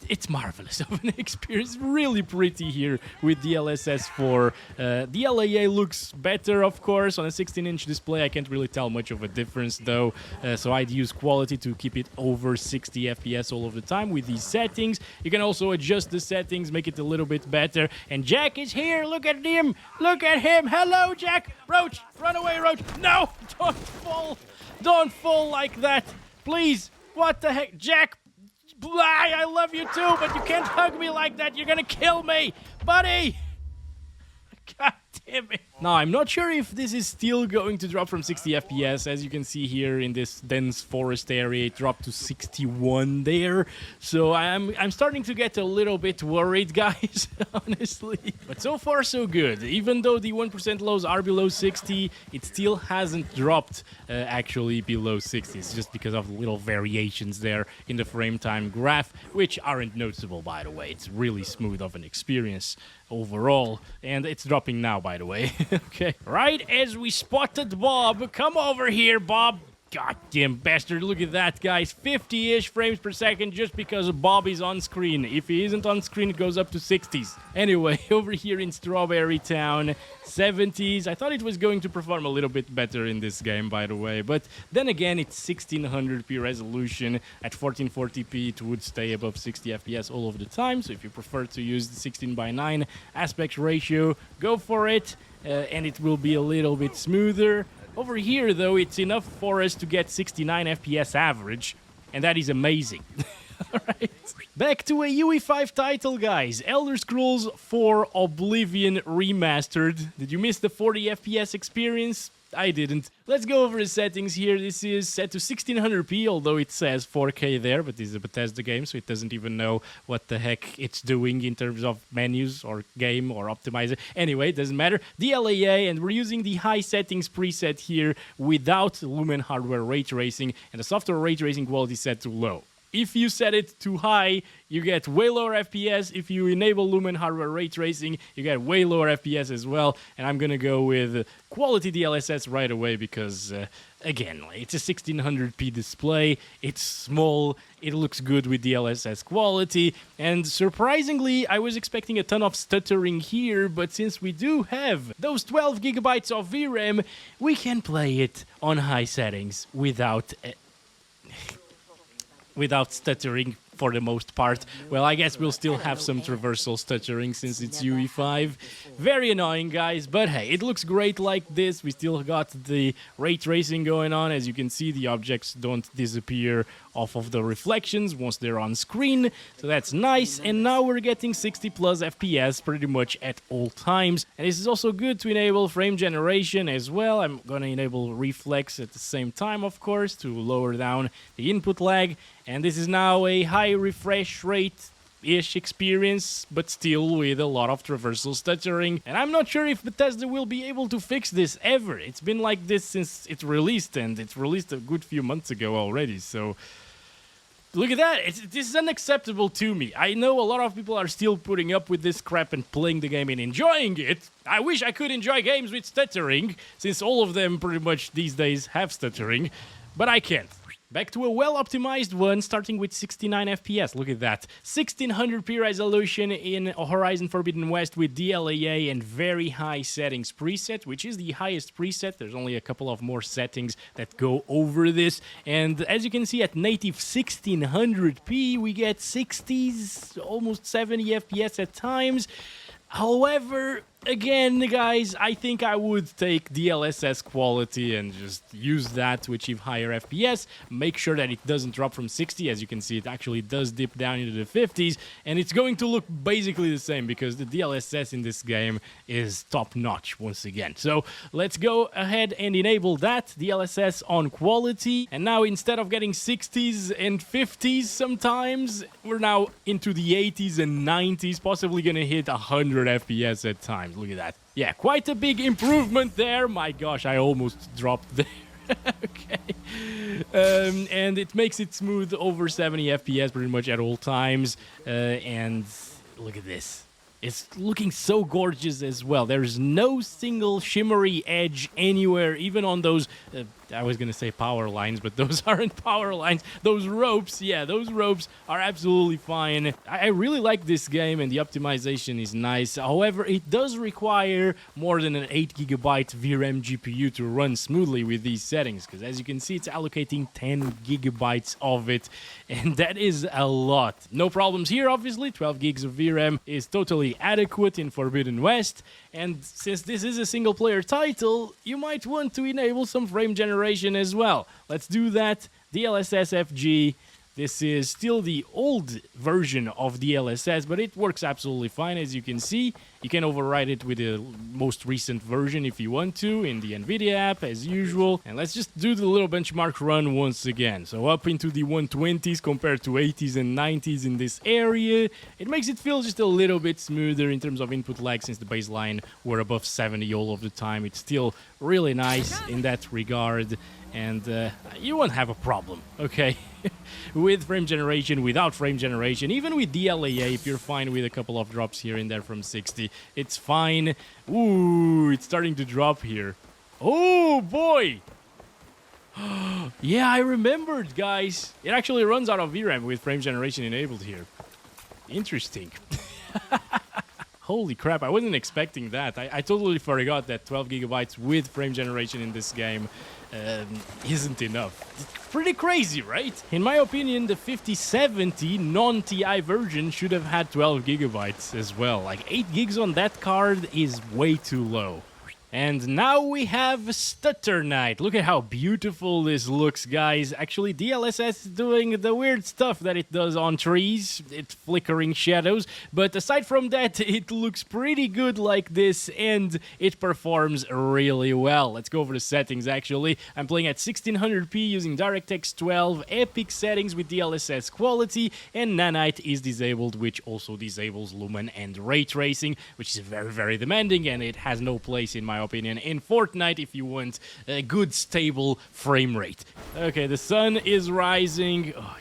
it's marvelous of an experience. Really pretty here with DLSS 4. The LAA looks better, of course, on a 16-inch display. I can't really tell much of a difference, though, so I'd use quality to keep it over 60 FPS all of the time with these settings. You can also adjust the settings, make it a little bit better. And Jack is here. Look at him. Look at him. Hello, Jack. Roach, run away, Roach. No, don't fall. Don't fall like that. Please. What the heck? Jack, I love you too, but you can't hug me like that. You're gonna kill me. Buddy. God damn it. Now, I'm not sure if this is still going to drop from 60 FPS. As you can see here in this dense forest area, it dropped to 61 there. So I'm starting to get a little bit worried, guys, honestly. But so far, so good. Even though the 1% lows are below 60, it still hasn't dropped actually below 60. It's just because of little variations there in the frame time graph, which aren't noticeable, by the way. It's really smooth of an experience overall, and it's dropping now, by the way. Okay, right as we spotted Bob. Come over here, Bob. Goddamn bastard, look at that, guys. 50-ish frames per second just because Bob is on screen. If he isn't on screen, it goes up to 60s. Anyway, over here in Strawberry Town, 70s. I thought it was going to perform a little bit better in this game, by the way. But then again, it's 1600p resolution. At 1440p, it would stay above 60 FPS all of the time. So if you prefer to use the 16:9 aspect ratio, go for it. And it will be a little bit smoother. Over here, though, it's enough for us to get 69 FPS average, and that is amazing. Alright. Back to a UE5 title, guys. Elder Scrolls 4 Oblivion Remastered. Did you miss the 40 FPS experience? I didn't. Let's go over the settings here. This is set to 1600p, although it says 4K there, but this is a Bethesda game, so it doesn't even know what the heck it's doing in terms of menus or game or optimizer. Anyway, it doesn't matter. The LAA, and we're using the high settings preset here without Lumen hardware ray tracing, and the software ray tracing quality set to low. If you set it too high, you get way lower FPS. If you enable Lumen hardware ray tracing, you get way lower FPS as well. And I'm gonna go with quality DLSS right away because, again, it's a 1600p display. It's small. It looks good with DLSS quality. And surprisingly, I was expecting a ton of stuttering here, but since we do have those 12 gigabytes of VRAM, we can play it on high settings without stuttering for the most part. Well, I guess we'll still have some traversal stuttering since it's UE5. Very annoying, guys, but hey, it looks great like this. We still got the ray tracing going on. As you can see, the objects don't disappear off of the reflections once they're on screen, so that's nice. And now we're getting 60 plus FPS pretty much at all times, and this is also good to enable frame generation as well. I'm gonna enable reflex at the same time, of course, to lower down the input lag, and this is now a high refresh rate-ish experience, but still with a lot of traversal stuttering. And I'm not sure if Bethesda will be able to fix this ever. It's been like this since it released, and it's released a good few months ago already, so look at that. This is unacceptable to me. I know a lot of people are still putting up with this crap and playing the game and enjoying it. I wish I could enjoy games with stuttering, since all of them pretty much these days have stuttering, but I can't. Back to a well-optimized one, starting with 69 FPS. Look at that. 1600p resolution in Horizon Forbidden West with DLAA and very high settings preset, which is the highest preset. There's only a couple of more settings that go over this. And as you can see, at native 1600p, we get 60s, almost 70 FPS at times. However, again, guys, I think I would take DLSS quality and just use that to achieve higher FPS. Make sure that it doesn't drop from 60. As you can see, it actually does dip down into the 50s, and it's going to look basically the same because the DLSS in this game is top-notch once again. So let's go ahead and enable that DLSS on quality. And now, instead of getting 60s and 50s sometimes, we're now into the 80s and 90s, possibly gonna hit 100 FPS at times. Look at that. Yeah, quite a big improvement there. My gosh, I almost dropped there. Okay. And it makes it smooth over 70 FPS pretty much at all times. And look at this. It's looking so gorgeous as well. There's no single shimmery edge anywhere, even on those, I was gonna say power lines, but those aren't power lines. Those ropes, yeah, those ropes are absolutely fine. I really like this game, and the optimization is nice. However, it does require more than an 8GB VRAM GPU to run smoothly with these settings, because as you can see, it's allocating 10GB of it, and that is a lot. No problems here, obviously. 12 gigs of VRAM is totally adequate in Forbidden West, and since this is a single-player title, you might want to enable some frame generation as well. Let's do that. DLSS FG. This is still the old version of DLSS, but it works absolutely fine, as you can see. You can override it with the most recent version if you want to in the NVIDIA app, as usual. And let's just do the little benchmark run once again. So up into the 120s compared to 80s and 90s in this area. It makes it feel just a little bit smoother in terms of input lag, since the baseline were above 70 all of the time. It's still really nice in that regard. And you won't have a problem, okay? With frame generation, without frame generation, even with DLAA, if you're fine with a couple of drops here and there from 60, it's fine. Ooh, it's starting to drop here. Oh, boy! Yeah, I remembered, guys. It actually runs out of VRAM with frame generation enabled here. Interesting. Holy crap, I wasn't expecting that. I totally forgot that 12 gigabytes with frame generation in this game isn't enough. It's pretty crazy, right? In my opinion, the 5070 non-TI version should have had 12 gigabytes as well. Like 8 gigs on that card is way too low. And now we have Stutter Night. Look at how beautiful this looks, guys. Actually, DLSS is doing the weird stuff that it does on trees. It's flickering shadows. But aside from that, it looks pretty good like this, and it performs really well. Let's go over the settings, actually. I'm playing at 1600p using DirectX 12, epic settings with DLSS quality, and Nanite is disabled, which also disables lumen and ray tracing, which is very, very demanding, and it has no place, in my opinion, in Fortnite if you want a good stable frame rate. Okay, the sun is rising. Oh,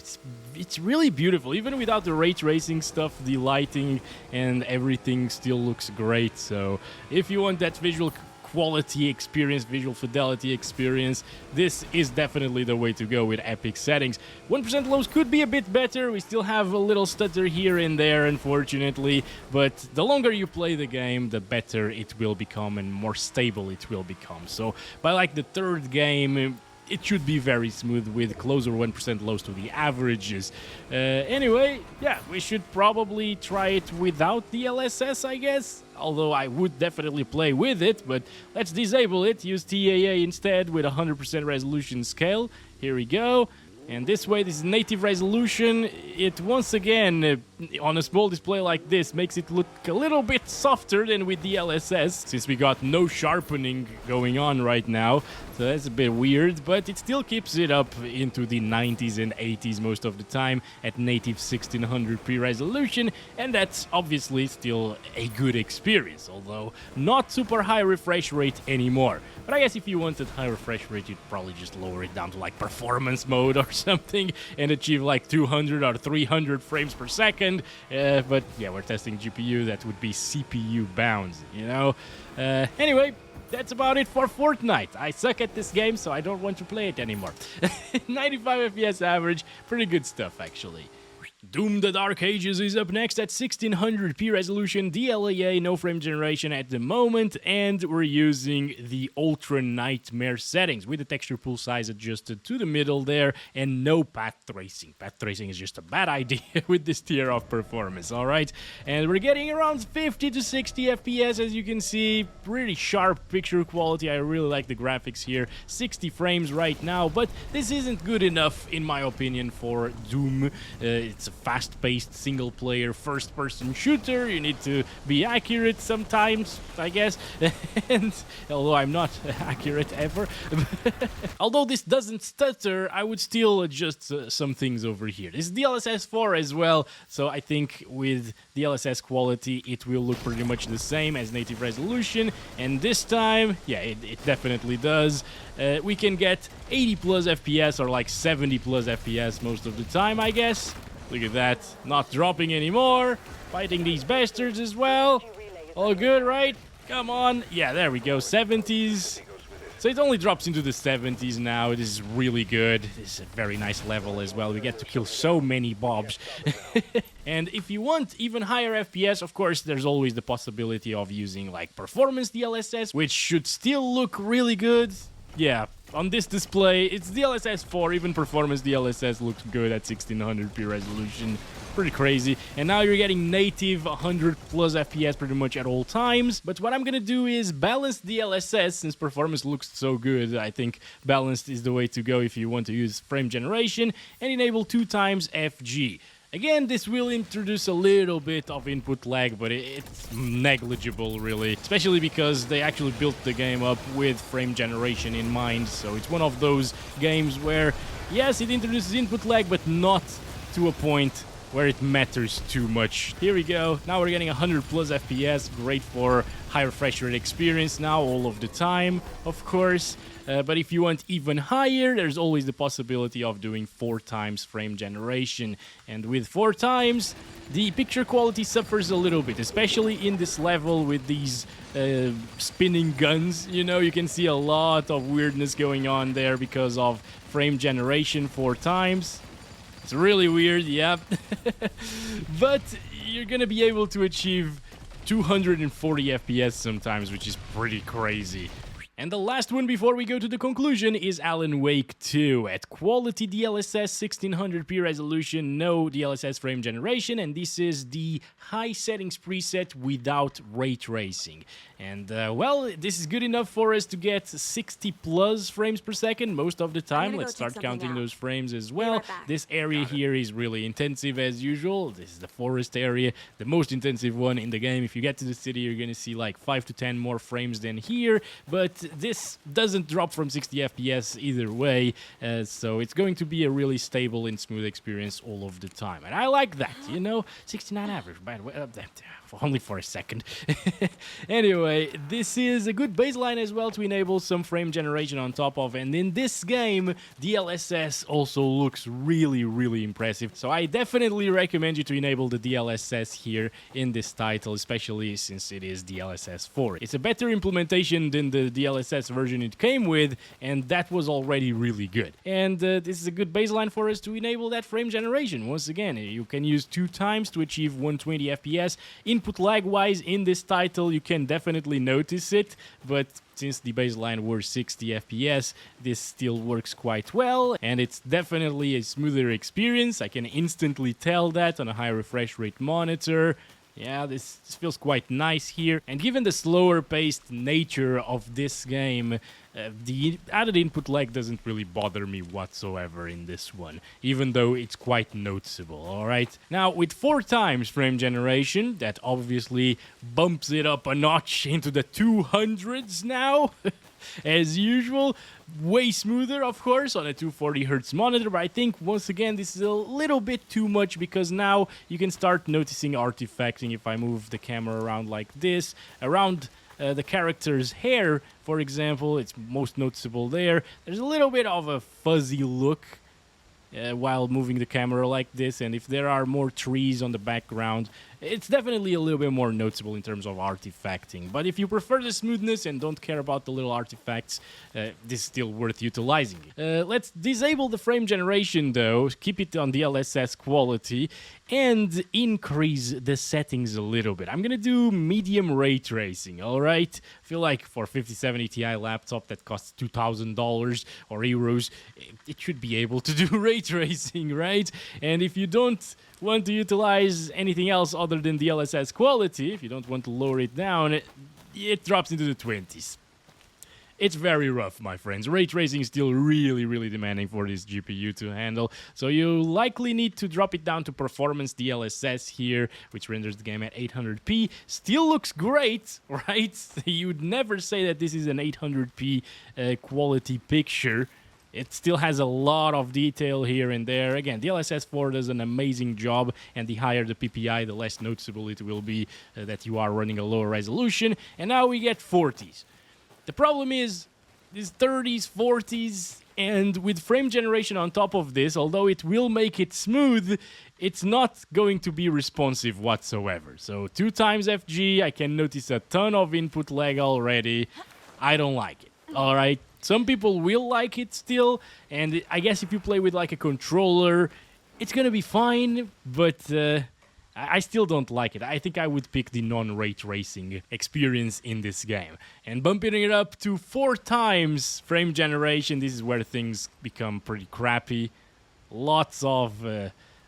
it's really beautiful. Even without the ray tracing stuff, the lighting and everything still looks great. So if you want that visual quality experience, visual fidelity experience, this is definitely the way to go with epic settings. 1% lows could be a bit better. We still have a little stutter here and there, unfortunately, but the longer you play the game, the better it will become and more stable it will become. So by like the third game, it should be very smooth with closer 1% lows to the averages. Anyway, yeah, we should probably try it without the DLSS, I guess. Although I would definitely play with it, but let's disable it, use TAA instead with 100% resolution scale. Here we go. And this way, this is native resolution. It once again, on a small display like this, makes it look a little bit softer than with the DLSS, since we got no sharpening going on right now. So that's a bit weird, but it still keeps it up into the 90s and 80s most of the time at native 1600p resolution, and that's obviously still a good experience, although not super high refresh rate anymore. But I guess if you wanted high refresh rate, you'd probably just lower it down to like performance mode or something and achieve like 200 or 300 frames per second. But yeah, we're testing GPU, that would be CPU bound, you know? Anyway, that's about it for Fortnite. I suck at this game, so I don't want to play it anymore. 95 FPS average, pretty good stuff actually. Doom the Dark Ages is up next at 1600p resolution, DLAA, no frame generation at the moment, and we're using the Ultra Nightmare settings with the texture pool size adjusted to the middle there, and no path tracing. Path tracing is just a bad idea with this tier of performance, alright? And we're getting around 50 to 60 FPS, as you can see. Pretty sharp picture quality. I really like the graphics here. 60 frames right now, but this isn't good enough, in my opinion, for Doom. It's a fast-paced single-player first-person shooter. You need to be accurate sometimes, I guess. And although I'm not accurate ever, although this doesn't stutter, I would still adjust some things over here. This is DLSS 4 as well, so I think with DLSS quality it will look pretty much the same as native resolution. And this time, yeah, it definitely does. We can get 80 plus FPS or like 70 plus FPS most of the time, I guess. Look at that, not dropping anymore. Fighting these bastards as well. All good, right? Come on. Yeah, there we go, 70s. So it only drops into the 70s now. This is really good. This is a very nice level as well. We get to kill so many mobs. And if you want even higher FPS, of course, there's always the possibility of using like performance DLSS, which should still look really good. Yeah, on this display, it's DLSS 4, even performance DLSS looks good at 1600p resolution. Pretty crazy. And now you're getting native 100 plus FPS pretty much at all times. But what I'm gonna do is balance DLSS, since performance looks so good. I think balanced is the way to go if you want to use frame generation, and enable 2 times FG. Again, this will introduce a little bit of input lag, but it's negligible, really. Especially because they actually built the game up with frame generation in mind. So it's one of those games where, yes, it introduces input lag, but not to a point where it matters too much. Here we go. Now we're getting 100 plus FPS. Great for high refresh rate experience now all of the time, of course. But if you want even higher, there's always the possibility of doing 4 times frame generation. And with 4 times, the picture quality suffers a little bit, especially in this level with these spinning guns. You know, you can see a lot of weirdness going on there because of frame generation 4 times. It's really weird, yeah. But you're gonna be able to achieve 240 FPS sometimes, which is pretty crazy. And the last one before we go to the conclusion is Alan Wake 2 at quality DLSS 1600p resolution, no DLSS frame generation, and this is the high settings preset without ray tracing. And well, this is good enough for us to get 60 plus frames per second most of the time. Let's start counting those frames as well. This area here is really intensive as usual. This is the forest area, the most intensive one in the game. If you get to the city, you're gonna see like 5 to 10 more frames than here, but this doesn't drop from 60 FPS either way, so it's going to be a really stable and smooth experience all of the time. And I like that, you know, 69 average, by the way, only for a second. Anyway, this is a good baseline as well to enable some frame generation on top of, and in this game, DLSS also looks really, really impressive. So I definitely recommend you to enable the DLSS here in this title, especially since it is DLSS 4. It's a better implementation than the DLSS version it came with, and that was already really good. And this is a good baseline for us to enable that frame generation. Once again, you can use 2 times to achieve 120 FPS in input lag wise in this title, you can definitely notice it, but since the baseline were 60 FPS, this still works quite well, and it's definitely a smoother experience. I can instantly tell that on a high refresh rate monitor. Yeah, this feels quite nice here. And given the slower paced nature of this game, the added input lag doesn't really bother me whatsoever in this one, even though it's quite noticeable, alright? Now, with 4 times frame generation, that obviously bumps it up a notch into the 200s now. As usual, way smoother, of course, on a 240Hz monitor, but I think, once again, this is a little bit too much because now you can start noticing artifacting if I move the camera around like this, around the character's hair, for example. It's most noticeable there. There's a little bit of a fuzzy look while moving the camera like this, and if there are more trees on the background, it's definitely a little bit more noticeable in terms of artifacting. But if you prefer the smoothness and don't care about the little artifacts, this is still worth utilizing. Let's disable the frame generation though, keep it on DLSS quality, and increase the settings a little bit. I'm gonna do medium ray tracing, alright? I feel like for a 5070 Ti laptop that costs $2,000 or euros, it should be able to do ray tracing, right? And if you don't want to utilize anything else other than DLSS quality, if you don't want to lower it down, it drops into the 20s. It's very rough, my friends. Ray tracing is still really demanding for this GPU to handle, so you likely need to drop it down to performance DLSS here, which renders the game at 800p. Still looks great, right? You'd never say that this is an 800p quality picture. It still has a lot of detail here and there. Again, DLSS 4 does an amazing job, and the higher the PPI, the less noticeable it will be that you are running a lower resolution. And now we get 40s. The problem is, these 30s, 40s, and with frame generation on top of this, although it will make it smooth, it's not going to be responsive whatsoever. So 2 times FG, I can notice a ton of input lag already. I don't like it, alright? Some people will like it still, and I guess if you play with like a controller, it's gonna be fine, but I still don't like it. I think I would pick the non-ray tracing experience in this game. And bumping it up to 4 times frame generation, this is where things become pretty crappy. Lots of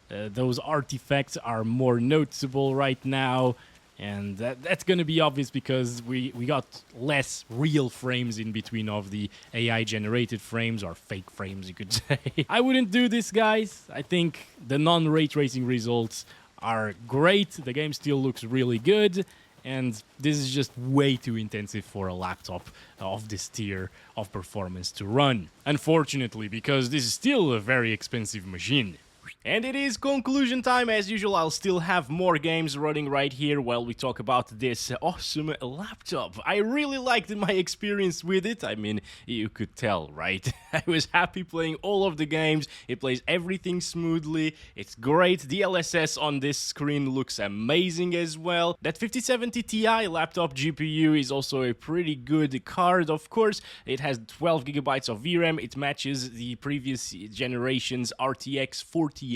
those artifacts are more noticeable right now. And that's going to be obvious because we got less real frames in between of the AI-generated frames, or fake frames, you could say. I wouldn't do this, guys. I think the non-ray tracing results are great. The game still looks really good. And this is just way too intensive for a laptop of this tier of performance to run. Unfortunately, because this is still a very expensive machine. And it is conclusion time. As usual, I'll still have more games running right here while we talk about this awesome laptop. I really liked my experience with it. I mean, you could tell, right? I was happy playing all of the games. It plays everything smoothly. It's great. DLSS on this screen looks amazing as well. That 5070 Ti laptop GPU is also a pretty good card, of course. It has 12 gigabytes of VRAM. It matches the previous generation's RTX 4080,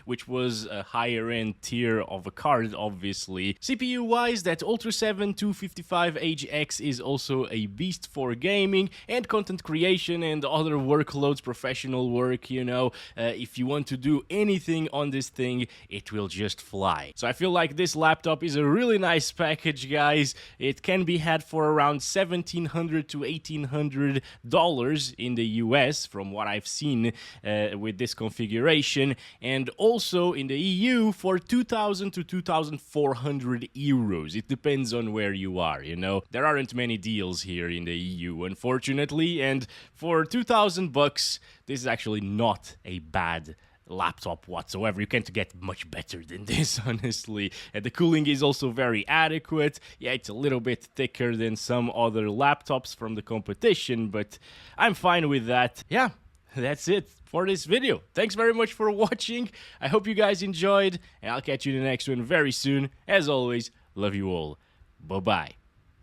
which was a higher end tier of a card, obviously. CPU wise, that Ultra 7 255 HX is also a beast for gaming and content creation and other workloads, professional work, you know. If you want to do anything on this thing, it will just fly. So I feel like this laptop is a really nice package, guys. It can be had for around $1,700 to $1,800 in the US, from what I've seen with this configuration, and also in the EU for 2,000 to 2,400 euros. It depends on where you are, you know. There aren't many deals here in the EU, unfortunately, and for 2,000 bucks, this is actually not a bad laptop whatsoever. You can't get much better than this, honestly. And the cooling is also very adequate. Yeah, it's a little bit thicker than some other laptops from the competition, but I'm fine with that. Yeah, that's it for this video. Thanks very much for watching. I hope you guys enjoyed, and I'll catch you in the next one very soon. As always, love you all. Bye-bye.